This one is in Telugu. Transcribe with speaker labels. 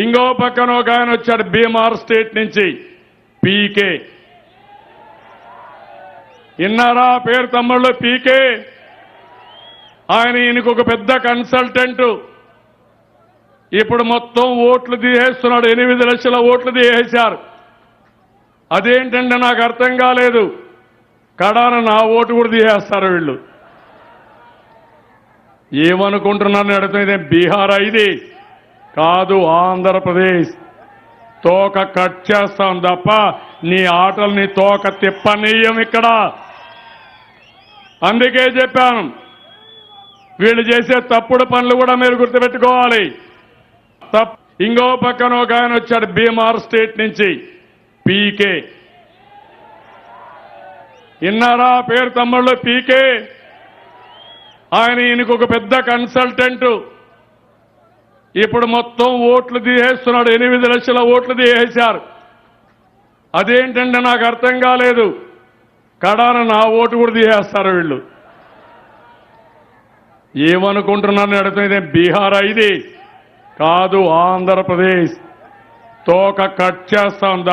Speaker 1: ఇంకో పక్కన ఒక ఆయన వచ్చాడు బీమార్ స్టేట్ నుంచి పీకే. విన్నారా పేరు తమ్ముళ్ళు? పీకే. ఆయన ఈయనకు ఒక పెద్ద కన్సల్టెంట్. ఇప్పుడు మొత్తం ఓట్లు తీసేస్తున్నాడు. 8 లక్షల ఓట్లు తీసేశారు. అదేంటంటే నాకు అర్థం కాలేదు. కడాన నా ఓటు కూడా తీసేస్తారు వీళ్ళు. ఏమనుకుంటున్నారని అడుగుతుంది. బీహార్ ఇది కాదు, ఆంధ్రప్రదేశ్. తోక కట్ చేస్తాం తప్ప నీ ఆటల్ని తోక తిప్పనీయం ఇక్కడ. అందుకే చెప్పాను, వీళ్ళు చేసే తప్పుడు పనులు కూడా మీరు గుర్తుపెట్టుకోవాలి. ఇంకో పక్కన ఒక ఆయన వచ్చాడు బీమార్ స్టేట్ నుంచి పీకే. విన్నారా పేరు తమ్ముళ్ళు? పీకే. ఆయన ఈయనకు ఒక పెద్ద కన్సల్టెంట్. ఇప్పుడు మొత్తం ఓట్లు తీసేస్తున్నాడు. 8 లక్షల ఓట్లు తీసేశారు. అదేంటంటే నాకు అర్థం కాలేదు. కడాన నా ఓటు కూడా తీసేస్తారు వీళ్ళు. ఏమనుకుంటున్నారని అడుగుతుంది. బీహార్ ఇది కాదు, ఆంధ్రప్రదేశ్. తోక కట్ చేస్తాం.